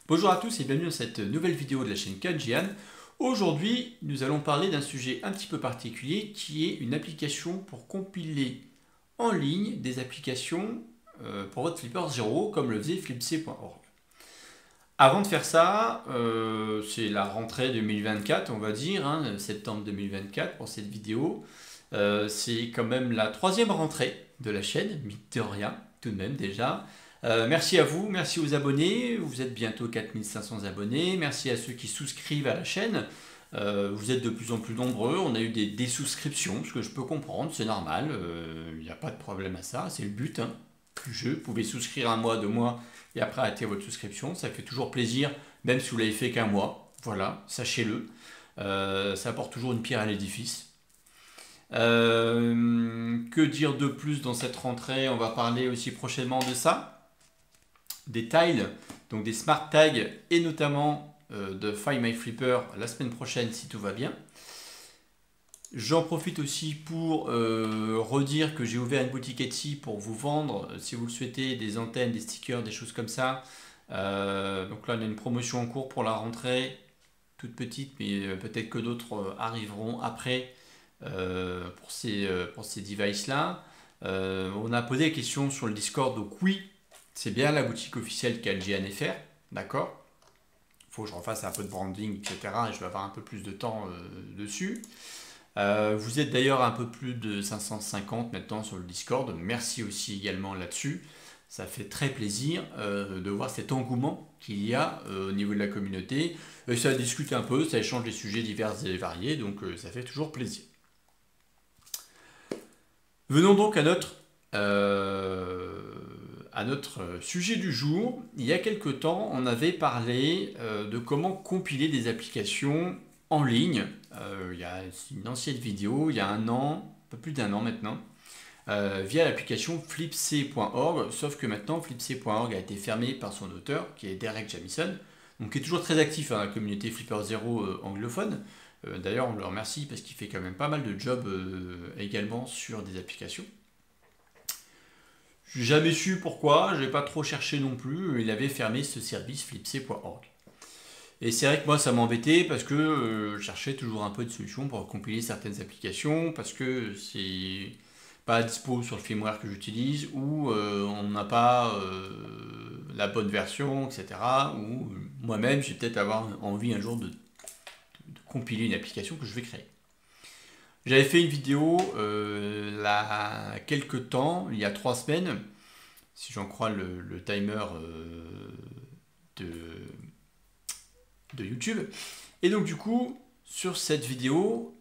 Bonjour à tous et bienvenue dans cette nouvelle vidéo de la chaîne Kanjian. Aujourd'hui, nous allons parler d'un sujet un petit peu particulier qui est une application pour compiler en ligne des applications pour votre Flipper 0 comme le faisait flipc.org. Avant de faire ça, c'est la rentrée 2024, on va dire, septembre 2024 pour cette vidéo. C'est quand même la troisième rentrée de la chaîne, mine de rien, tout de même déjà. Merci à vous, merci aux abonnés, vous êtes bientôt 4500 abonnés, merci à ceux qui souscrivent à la chaîne, vous êtes de plus en plus nombreux, on a eu des désouscriptions, ce que je peux comprendre, c'est normal, il n'y a pas de problème à ça, c'est le but du jeu, vous pouvez souscrire un mois, 2 mois, et après arrêter votre souscription, ça fait toujours plaisir, même si vous l'avez fait qu'un mois, voilà, sachez-le, ça apporte toujours une pierre à l'édifice. Que dire de plus dans cette rentrée? On va parler aussi prochainement de ça. Des tiles, donc des smart tags et notamment de Find My Flipper la semaine prochaine si tout va bien. J'en profite aussi pour redire que j'ai ouvert une boutique Etsy pour vous vendre, si vous le souhaitez, des antennes, des stickers, des choses comme ça. Donc là on a une promotion en cours pour la rentrée, toute petite, mais peut-être que d'autres arriveront après pour ces devices-là. On a posé la question sur le Discord, donc oui, c'est bien la boutique officielle Kanjian.fr, d'accord? Il faut que je refasse un peu de branding, etc. Et je vais avoir un peu plus de temps dessus. Vous êtes d'ailleurs un peu plus de 550 maintenant sur le Discord. Merci aussi également là-dessus. Ça fait très plaisir de voir cet engouement qu'il y a au niveau de la communauté. Et ça discute un peu, ça échange des sujets divers et variés, donc ça fait toujours plaisir. Venons donc à notre sujet du jour. Il y a quelque temps, on avait parlé de comment compiler des applications en ligne. Il y a une ancienne vidéo, il y a un an, un peu plus d'un an maintenant, via l'application flipc.org, sauf que maintenant flipc.org a été fermé par son auteur, qui est Derek Jamison, donc qui est toujours très actif dans la communauté Flipper 0 anglophone. D'ailleurs, on le remercie parce qu'il fait quand même pas mal de jobs également sur des applications. Je n'ai jamais su pourquoi, je n'ai pas trop cherché non plus, il avait fermé ce service flipc.org. Et c'est vrai que moi ça m'embêtait parce que je cherchais toujours un peu de solutions pour compiler certaines applications, parce que c'est pas dispo sur le firmware que j'utilise, ou on n'a pas la bonne version, etc. Ou moi-même j'ai peut-être avoir envie un jour de compiler une application que je vais créer. J'avais fait une vidéo là quelques temps, il y a 3 semaines, si j'en crois le timer de YouTube. Et donc du coup, sur cette vidéo,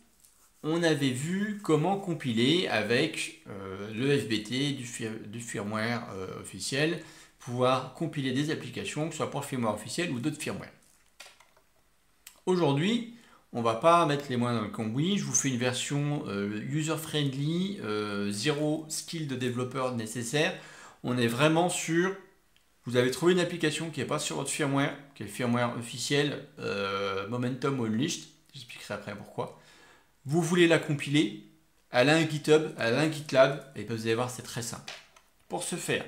on avait vu comment compiler avec le FBT du firmware officiel, pouvoir compiler des applications, que ce soit pour le firmware officiel ou d'autres firmware. Aujourd'hui, on va pas mettre les mains dans le cambouis, je vous fais une version user-friendly, zéro skill de développeur nécessaire. On est vraiment sur, vous avez trouvé une application qui n'est pas sur votre firmware, qui est le firmware officiel Momentum Unleashed, j'expliquerai après pourquoi. Vous voulez la compiler, elle a un GitHub, elle a un GitLab, et vous allez voir, c'est très simple. Pour ce faire,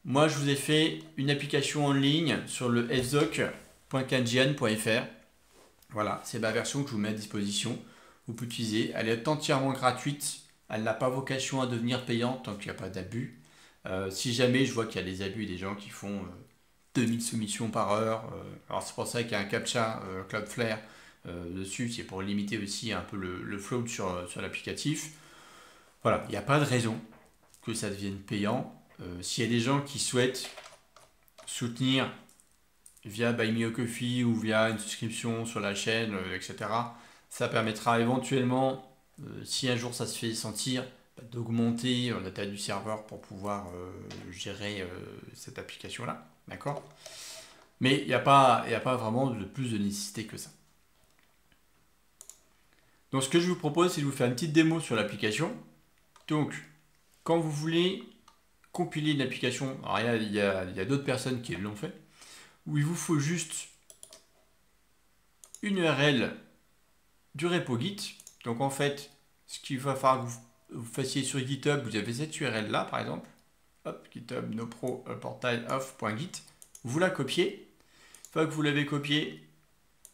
moi je vous ai fait une application en ligne sur le fzoc.kanjian.fr. Voilà, c'est ma version que je vous mets à disposition. Vous pouvez l'utiliser. Elle est entièrement gratuite. Elle n'a pas vocation à devenir payante tant qu'il n'y a pas d'abus. Si jamais je vois qu'il y a des abus et des gens qui font 2000 soumissions par heure, alors c'est pour ça qu'il y a un CAPTCHA Cloudflare dessus. C'est pour limiter aussi un peu le float sur l'applicatif. Voilà, il n'y a pas de raison que ça devienne payant. S'il y a des gens qui souhaitent soutenir via Buy Me a Coffee ou via une souscription sur la chaîne, etc. Ça permettra éventuellement, si un jour ça se fait sentir, d'augmenter la taille du serveur pour pouvoir gérer cette application-là. D'accord? Mais il n'y a pas vraiment de plus de nécessité que ça. Donc ce que je vous propose, c'est de vous faire une petite démo sur l'application. Donc, quand vous voulez compiler une application, alors il y a d'autres personnes qui l'ont fait, où il vous faut juste une URL du repo Git. Donc en fait, ce qu'il va falloir que vous fassiez sur GitHub, vous avez cette URL là par exemple, hop, GitHub nopro portail off.git, vous la copiez, fois que vous l'avez copié,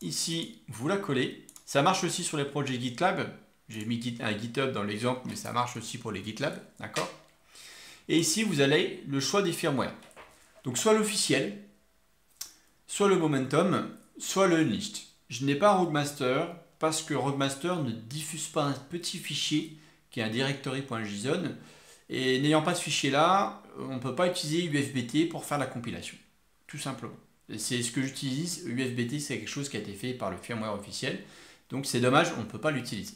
ici, vous la collez. Ça marche aussi sur les projets GitLab. J'ai mis un GitHub dans l'exemple, mais ça marche aussi pour les GitLab, d'accord? Et ici, vous avez le choix des firmware. Donc, soit l'officiel, soit le Momentum, soit le Unleashed. Je n'ai pas Roadmaster parce que Roadmaster ne diffuse pas un petit fichier qui est un directory.json. Et n'ayant pas ce fichier-là, on ne peut pas utiliser UFBT pour faire la compilation. Tout simplement. C'est ce que j'utilise. UFBT, c'est quelque chose qui a été fait par le firmware officiel. Donc c'est dommage, on ne peut pas l'utiliser.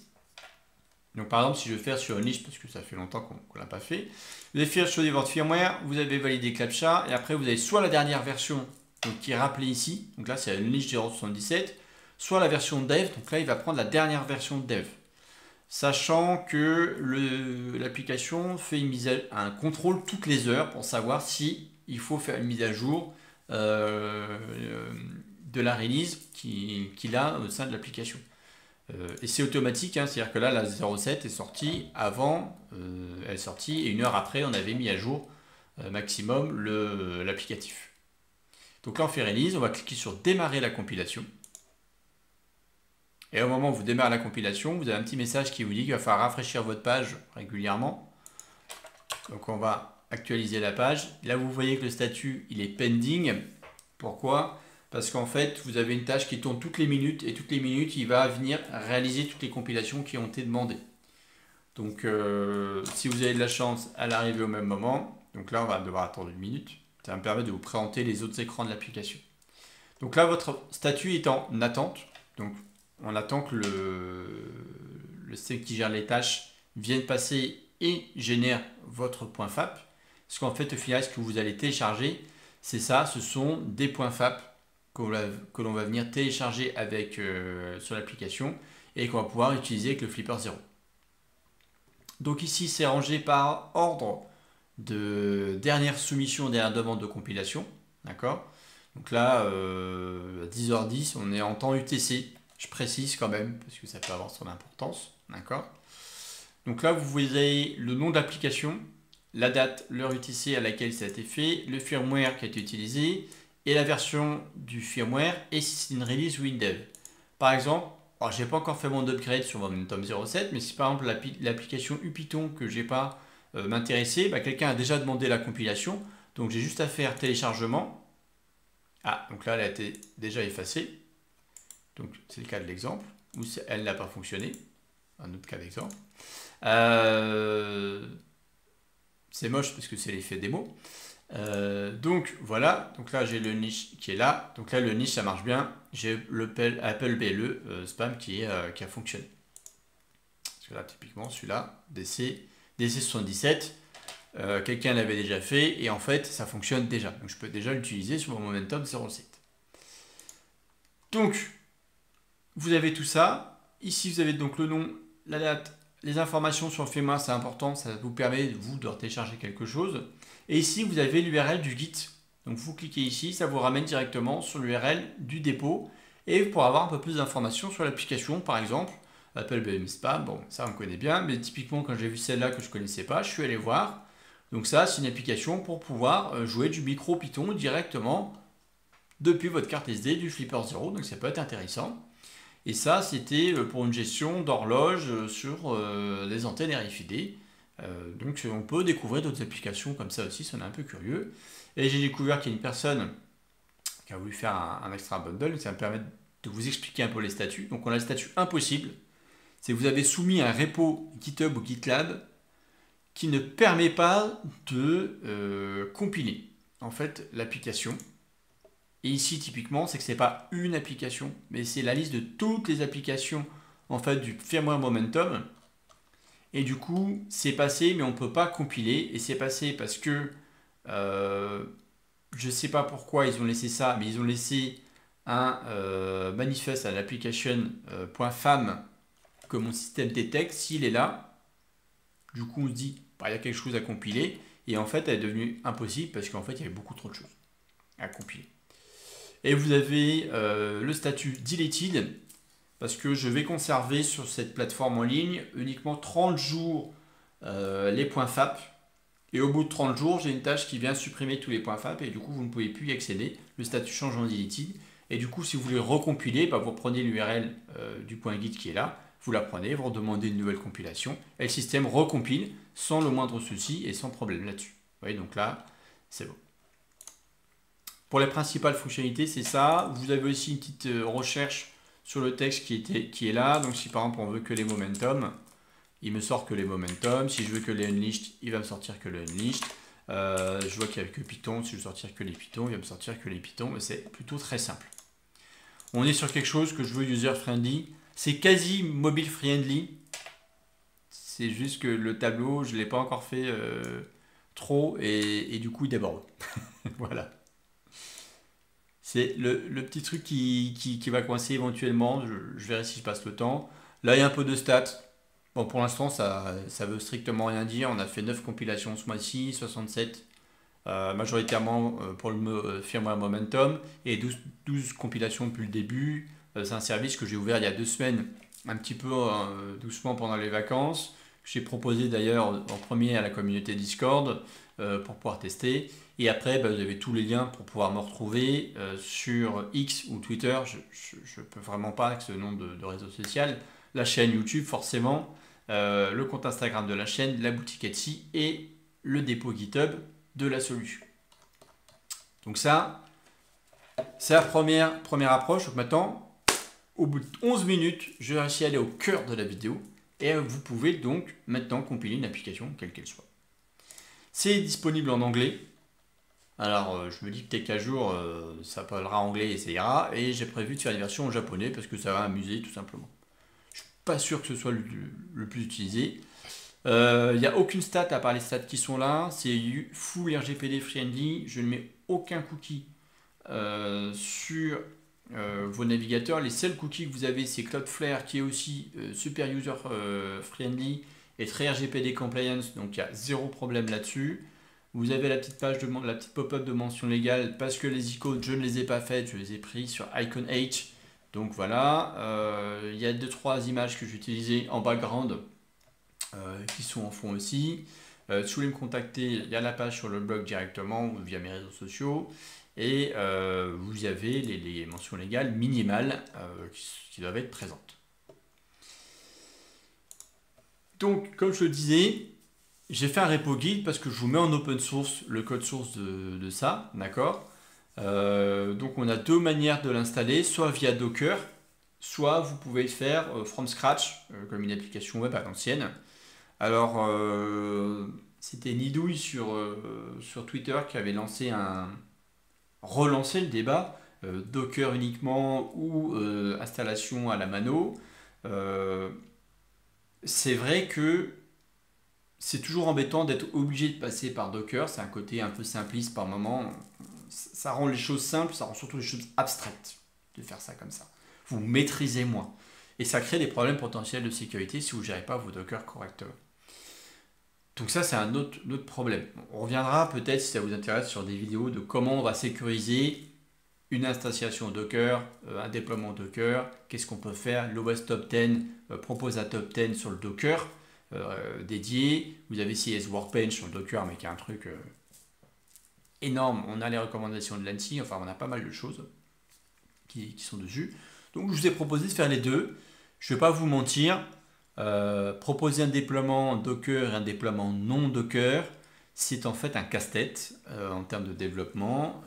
Donc par exemple, si je veux faire sur Unleashed, parce que ça fait longtemps qu'on ne l'a pas fait, vous allez faire choisir votre firmware, vous avez validé CLAPTCHA, et après vous avez soit la dernière version donc, qui est rappelée ici, donc là c'est Unleashed 0.77, soit la version dev, donc là il va prendre la dernière version de dev. Sachant que l'application fait un contrôle toutes les heures pour savoir si il faut faire une mise à jour de la release qu'il a au sein de l'application. Et c'est automatique, hein, c'est-à-dire que là la 0.7 est sortie avant, elle est sortie et une heure après on avait mis à jour maximum l'applicatif. Donc là on fait release, on va cliquer sur démarrer la compilation. Et au moment où vous démarrez la compilation, vous avez un petit message qui vous dit qu'il va falloir rafraîchir votre page régulièrement. Donc on va actualiser la page. Là vous voyez que le statut il est pending. Pourquoi? Parce qu'en fait vous avez une tâche qui tourne toutes les minutes et toutes les minutes il va venir réaliser toutes les compilations qui ont été demandées. Donc si vous avez de la chance, elle arrive au même moment. Donc là on va devoir attendre une minute. Ça va me permettre de vous présenter les autres écrans de l'application. Donc là votre statut est en attente. Donc on attend que le système qui gère les tâches vienne passer et génère votre point FAP. Parce qu'en fait, au final, ce que vous allez télécharger, c'est ça, ce sont des points FAP que l'on va venir télécharger avec, sur l'application et qu'on va pouvoir utiliser avec le Flipper 0. Donc ici, c'est rangé par ordre de dernière soumission, dernière demande de compilation. D'accord? Donc là, à 10h10, on est en temps UTC. Je précise quand même, parce que ça peut avoir son importance. D'accord? Donc là, vous voyez le nom de l'application, la date, l'heure UTC à laquelle ça a été fait, le firmware qui a été utilisé, et la version du firmware, et si c'est une release ou une dev. Par exemple, je n'ai pas encore fait mon upgrade sur Momentum 0.7, mais si par exemple l'application Upython que je n'ai pas m'intéresser, quelqu'un a déjà demandé la compilation, donc j'ai juste à faire téléchargement. Ah, donc là, elle a été déjà effacée. Donc, c'est le cas de l'exemple, où elle n'a pas fonctionné. Un autre cas d'exemple. C'est moche parce que c'est l'effet démo. Donc, voilà. Donc là, j'ai le niche qui est là. Donc là, le niche, ça marche bien. J'ai le Apple BLE spam qui a fonctionné. Parce que là, typiquement, celui-là, DC77, quelqu'un l'avait déjà fait. Et en fait, ça fonctionne déjà. Donc, je peux déjà l'utiliser sur mon Momentum 0.7. Donc, vous avez tout ça. Ici, vous avez donc le nom, la date, les informations sur le firmware, c'est important. Ça vous permet, vous, de télécharger quelque chose. Et ici, vous avez l'URL du Git. Donc, vous cliquez ici, ça vous ramène directement sur l'URL du dépôt. Et pour avoir un peu plus d'informations sur l'application, par exemple, Apple BLE Spam, bon, ça on connaît bien. Mais typiquement, quand j'ai vu celle-là que je ne connaissais pas, je suis allé voir. Donc ça, c'est une application pour pouvoir jouer du micro Python directement depuis votre carte SD du Flipper 0. Donc, ça peut être intéressant. Et ça, c'était pour une gestion d'horloge sur les antennes RFID. Donc on peut découvrir d'autres applications comme ça aussi, ça on est un peu curieux. Et j'ai découvert qu'il y a une personne qui a voulu faire un extra bundle, ça va me permettre de vous expliquer un peu les statuts. Donc on a le statut impossible, c'est que vous avez soumis un repo GitHub ou GitLab qui ne permet pas de compiler en fait l'application. Et ici, typiquement, c'est que ce n'est pas une application, mais c'est la liste de toutes les applications en fait, du firmware Momentum. Et du coup, c'est passé, mais on ne peut pas compiler. Et c'est passé parce que je ne sais pas pourquoi ils ont laissé ça, mais ils ont laissé un manifeste à l'application.fam que mon système détecte. S'il est là, du coup, on se dit, il y a quelque chose à compiler. Et en fait, elle est devenue impossible parce qu'en fait, il y avait beaucoup trop de choses à compiler. Et vous avez le statut deleted, parce que je vais conserver sur cette plateforme en ligne uniquement 30 jours les points FAP. Et au bout de 30 jours, j'ai une tâche qui vient supprimer tous les points FAP et du coup, vous ne pouvez plus y accéder. Le statut change en deleted. Et du coup, si vous voulez recompiler, bah, vous prenez l'URL du point guide qui est là, vous la prenez, vous redemandez une nouvelle compilation, et le système recompile sans le moindre souci et sans problème là-dessus. Vous voyez, donc là, c'est bon. Pour les principales fonctionnalités, c'est ça. Vous avez aussi une petite recherche sur le texte qui est là. Donc si par exemple on veut que les momentum, il me sort que les momentum. Si je veux que les unleashed, il va me sortir que les unleashed. Je vois qu'il n'y a que Python. Si je veux sortir que les Python, il va me sortir que les Python. C'est plutôt très simple. On est sur quelque chose que je veux user friendly. C'est quasi mobile friendly. C'est juste que le tableau, je ne l'ai pas encore fait trop et du coup il déborde. Voilà. C'est le petit truc qui va coincer éventuellement. Je verrai si je passe le temps. Là, il y a un peu de stats. Bon, pour l'instant, ça veut strictement rien dire. On a fait 9 compilations ce mois-ci, 67 majoritairement pour le firmware Momentum et 12 compilations depuis le début. C'est un service que j'ai ouvert il y a 2 semaines, un petit peu doucement pendant les vacances. J'ai proposé d'ailleurs en premier à la communauté Discord pour pouvoir tester. Et après, bah, vous avez tous les liens pour pouvoir me retrouver sur X ou Twitter. Je ne peux vraiment pas avec ce nom de réseau social. La chaîne YouTube, forcément. Le compte Instagram de la chaîne, la boutique Etsy et le dépôt GitHub de la solution. Donc ça, c'est la première approche. Donc maintenant, au bout de 11 minutes, je réussis à aller au cœur de la vidéo. Et vous pouvez donc maintenant compiler une application, quelle qu'elle soit. C'est disponible en anglais. Alors, je me dis peut-être qu'à jour, ça parlera anglais et ça ira. Et j'ai prévu de faire une version en japonais parce que ça va amuser tout simplement. Je suis pas sûr que ce soit le plus utilisé. Il n'y a aucune stat à part les stats qui sont là. C'est full RGPD friendly. Je ne mets aucun cookie sur vos navigateurs. Les seuls cookies que vous avez, c'est Cloudflare qui est aussi super user friendly et très RGPD compliance. Donc il y a zéro problème là-dessus. Vous avez la petite page la petite pop-up de mention légale parce que les icônes, je ne les ai pas faites, je les ai pris sur Icon H. Donc voilà, il y a 2-3 images que j'ai utilisées en background qui sont en fond aussi. Si vous voulez me contacter, il y a la page sur le blog directement ou via mes réseaux sociaux. Et vous avez les mentions légales minimales qui doivent être présentes. Donc, comme je le disais, j'ai fait un repo guide parce que je vous mets en open source le code source de ça, d'accord. Donc on a 2 manières de l'installer, soit via Docker, soit vous pouvez le faire from scratch, comme une application web à l'ancienne. Alors, c'était Nidouille sur Twitter qui avait relancé le débat, Docker uniquement ou installation à la mano. C'est vrai que c'est toujours embêtant d'être obligé de passer par Docker, c'est un côté un peu simpliste par moment. Ça rend les choses simples, ça rend surtout les choses abstraites de faire ça comme ça. Vous maîtrisez moins. Et ça crée des problèmes potentiels de sécurité si vous ne gérez pas vos Docker correctement. Donc ça, c'est un autre problème. On reviendra peut-être, si ça vous intéresse, sur des vidéos de comment on va sécuriser une installation Docker, un déploiement Docker, qu'est-ce qu'on peut faire. L'OS Top 10 propose un Top 10 sur le Docker dédié. Vous avez CS Workbench sur le Docker, mais qui est un truc énorme. On a les recommandations de l'ANSI, enfin on a pas mal de choses qui sont dessus. Donc je vous ai proposé de faire les deux. Je ne vais pas vous mentir. Proposer un déploiement Docker et un déploiement non Docker, c'est en fait un casse-tête en termes de développement.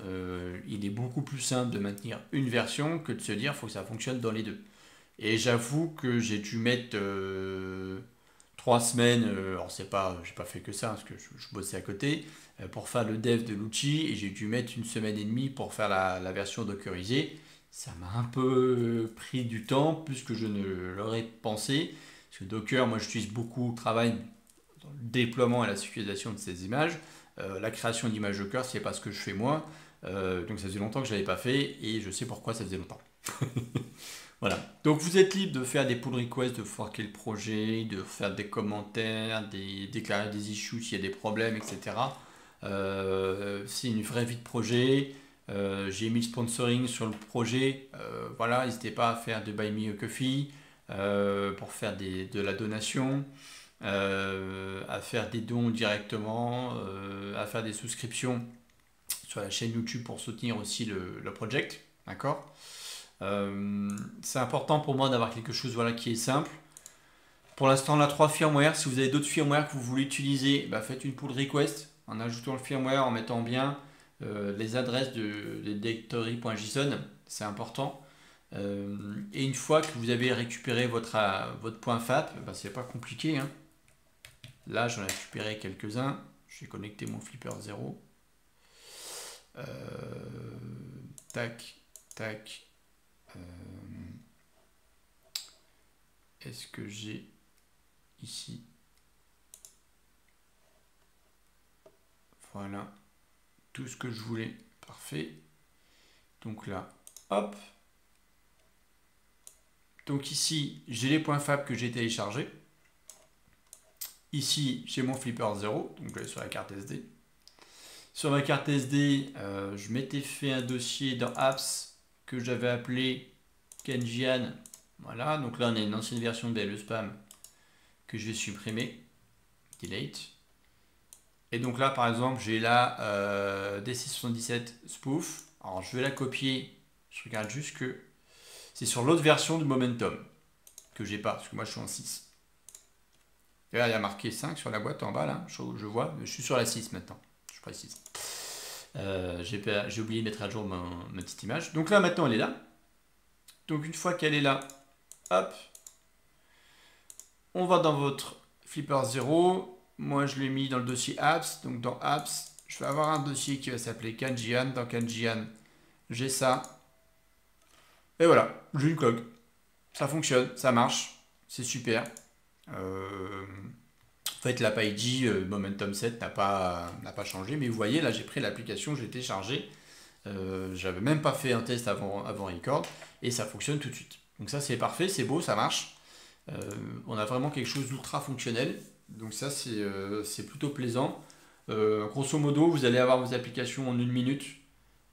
Il est beaucoup plus simple de maintenir une version que de se dire qu'il faut que ça fonctionne dans les deux. Et j'avoue que j'ai dû mettre 3 semaines, alors j'ai pas fait que ça parce que je bossais à côté, pour faire le dev de l'outil et j'ai dû mettre 1 semaine et demie pour faire la version dockerisée. Ça m'a un peu pris du temps plus que je ne l'aurais pensé. Parce que Docker, moi j'utilise beaucoup de travail dans le déploiement et la sécurisation de ces images. La création d'images Docker, c'est pas ce que je fais moi. Donc ça faisait longtemps que je ne l'avais pas fait et je sais pourquoi ça faisait longtemps. Voilà. Donc vous êtes libre de faire des pull requests, de forker le projet, de faire des commentaires, déclarer des issues s'il y a des problèmes, etc. C'est une vraie vie de projet. J'ai mis le sponsoring sur le projet. Voilà, n'hésitez pas à faire de Buy Me a Coffee pour faire de la donation, à faire des dons directement, à faire des souscriptions sur la chaîne YouTube pour soutenir aussi le project. D'accord? C'est important pour moi d'avoir quelque chose voilà, qui est simple. Pour l'instant, on a 3 firmware. Si vous avez d'autres firmware que vous voulez utiliser, bah, faites une pull request en ajoutant le firmware, en mettant bien les adresses de directory.json. C'est important. Et une fois que vous avez récupéré votre point FAT, bah, c'est pas compliqué, hein. Là, j'en ai récupéré quelques-uns. Je vais connecter mon flipper 0. Tac, tac. Est-ce que j'ai ici? Voilà. Tout ce que je voulais. Parfait. Donc là, hop. Donc ici, j'ai les points fab que j'ai téléchargés. Ici, j'ai mon flipper 0, donc sur la carte SD. Sur ma carte SD, je m'étais fait un dossier dans Apps que j'avais appelé Kenjian. Voilà, donc là on a une ancienne version de le spam que je vais supprimer. Delete. Et donc là par exemple, j'ai la DC77 spoof. Alors je vais la copier. Je regarde juste que c'est sur l'autre version du Momentum que j'ai pas, parce que moi je suis en 6. Et là il y a marqué 5 sur la boîte en bas, là, je vois, je suis sur la 6 maintenant, je précise. J'ai oublié de mettre à jour ma petite image. Donc là maintenant elle est là. Donc une fois qu'elle est là, hop, on va dans votre Flipper 0. Moi je l'ai mis dans le dossier Apps. Donc dans Apps, je vais avoir un dossier qui va s'appeler Kanjian. Dans Kanjian, j'ai ça. Et voilà, j'ai une clog. Ça fonctionne, ça marche, c'est super. En fait, la PyG Momentum 7 n'a pas changé, mais vous voyez, là j'ai pris l'application, j'ai téléchargé. J'avais même pas fait un test avant record et ça fonctionne tout de suite. Donc ça c'est parfait, c'est beau, ça marche. On a vraiment quelque chose d'ultra fonctionnel. Donc ça c'est plutôt plaisant. Grosso modo, vous allez avoir vos applications en 1 minute.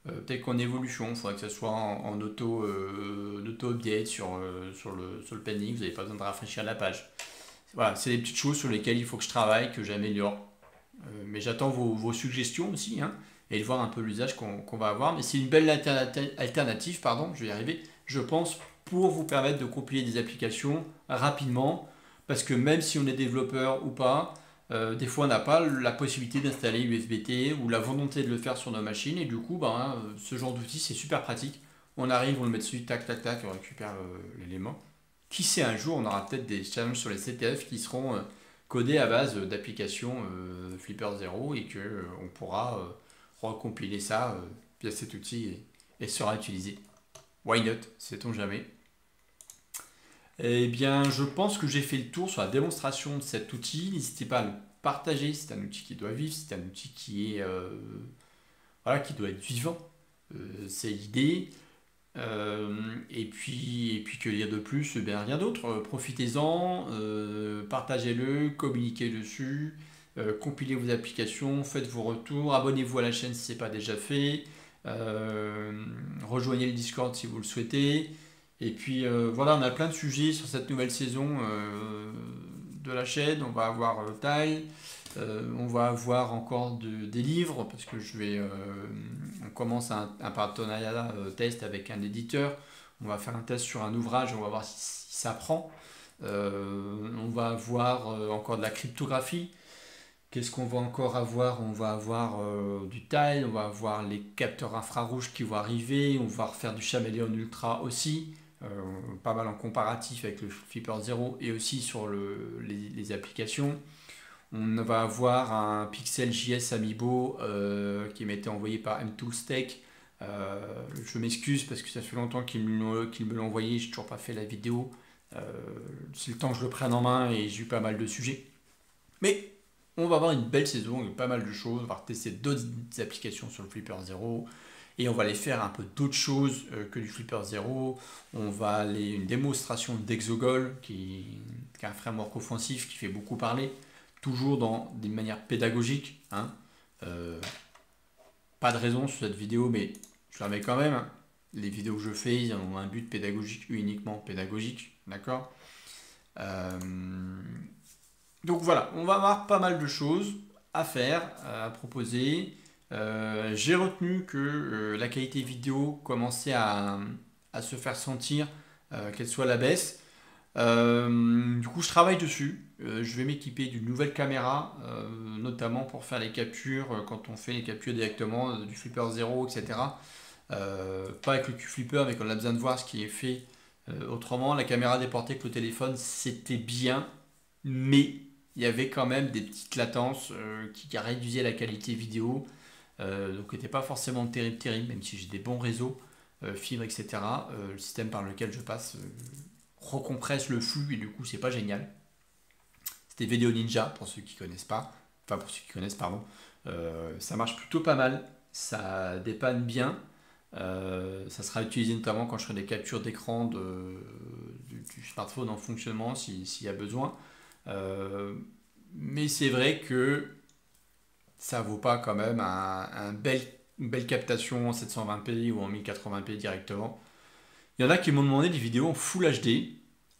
Peut-être qu'en évolution, il faudra que ça soit en auto-update sur le pending, vous n'avez pas besoin de rafraîchir la page. Voilà, c'est des petites choses sur lesquelles il faut que je travaille, que j'améliore. Mais j'attends vos suggestions aussi, hein, et de voir un peu l'usage qu'on va avoir. Mais c'est une belle alternative, pardon, je vais y arriver, je pense, pour vous permettre de compiler des applications rapidement. Parce que même si on est développeur ou pas, des fois on n'a pas la possibilité d'installer USBT ou la volonté de le faire sur nos machines. Et du coup, ce genre d'outil, c'est super pratique. On arrive, on le met dessus, tac, tac, tac, et on récupère l'élément. Qui sait, un jour, on aura peut-être des challenges sur les CTF qui seront codés à base d'applications Flipper 0 et qu'on pourra recompiler ça via cet outil et sera utilisé. Why not? Sait-on jamais? Eh bien, je pense que j'ai fait le tour sur la démonstration de cet outil. N'hésitez pas à le partager. C'est un outil qui doit vivre, c'est un outil qui est voilà, qui doit être vivant. C'est l'idée. Et puis que dire de plus? Eh bien, rien d'autre. Profitez-en, partagez-le, communiquez dessus, compilez vos applications, faites vos retours, abonnez-vous à la chaîne si ce n'est pas déjà fait, rejoignez le Discord si vous le souhaitez. Et puis voilà, on a plein de sujets sur cette nouvelle saison de la chaîne. On va avoir Tile, on va avoir encore des livres parce que on commence un partenariat test avec un éditeur. On va faire un test sur un ouvrage, on va voir si ça prend. On va avoir encore de la cryptographie. Qu'est-ce qu'on va encore avoir? On va avoir du tile, on va avoir les capteurs infrarouges qui vont arriver, on va refaire du Chameleon Ultra aussi. Pas mal en comparatif avec le Flipper 0 et aussi sur les applications. On va avoir un Pixel JS Amiibo qui m'a été envoyé par MToolsTech. Je m'excuse parce que ça fait longtemps qu'il me l'a envoyé, j'ai toujours pas fait la vidéo. C'est le temps que je le prenne en main et j'ai eu pas mal de sujets. Mais on va avoir une belle saison avec pas mal de choses. On va tester d'autres applications sur le Flipper 0. Et on va aller faire un peu d'autres choses que du Flipper 0. On va aller une démonstration d'Exogol, qui est un framework offensif qui fait beaucoup parler, toujours dans des manières pédagogiques. Hein. Pas de raison sur cette vidéo, mais je la mets quand même. Hein. Les vidéos que je fais, ils ont un but pédagogique, uniquement pédagogique. D'accord Donc voilà, on va avoir pas mal de choses à faire, à proposer. J'ai retenu que la qualité vidéo commençait à se faire sentir, qu'elle soit à la baisse. Du coup, je travaille dessus. Je vais m'équiper d'une nouvelle caméra, notamment pour faire les captures, quand on fait les captures directement du Flipper 0, etc. Pas avec le Q-Flipper, mais quand on a besoin de voir ce qui est fait autrement. La caméra déportée avec le téléphone, c'était bien, mais il y avait quand même des petites latences qui réduisaient la qualité vidéo. Donc, n'était pas forcément terrible, même si j'ai des bons réseaux, fibre, etc. Le système par lequel je passe recompresse le flux et du coup, c'est pas génial. C'était Video Ninja pour ceux qui connaissent pas, enfin pour ceux qui connaissent, pardon. Ça marche plutôt pas mal, ça dépanne bien. Ça sera utilisé notamment quand je ferai des captures d'écran du smartphone en fonctionnement s'il y a besoin. Euh, mais c'est vrai que ça vaut pas quand même une belle captation en 720p ou en 1080p directement. Il y en a qui m'ont demandé des vidéos en Full HD.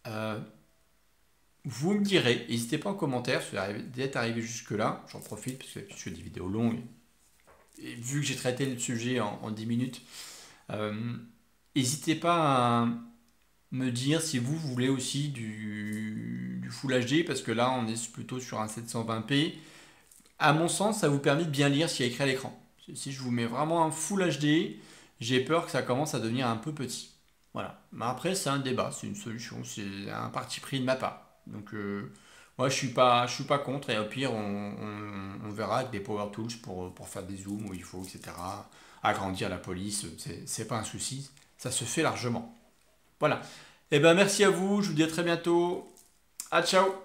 Euh, Vous me direz, n'hésitez pas en commentaire si vous êtes arrivé jusque-là. J'en profite parce que je fais des vidéos longues. Et vu que j'ai traité le sujet en 10 minutes, euh, n'hésitez pas à me dire si vous voulez aussi du Full HD parce que là on est plutôt sur un 720p. À mon sens, ça vous permet de bien lire ce qu'il y a écrit à l'écran. Si je vous mets vraiment un Full HD, j'ai peur que ça commence à devenir un peu petit. Voilà. Mais après, c'est un débat, c'est une solution, c'est un parti pris de ma part. Donc, moi, je suis pas contre. Et au pire, on verra avec des power tools pour faire des zooms où il faut, etc. Agrandir la police, c'est pas un souci. Ça se fait largement. Voilà. Eh ben, merci à vous. Je vous dis à très bientôt. À ciao.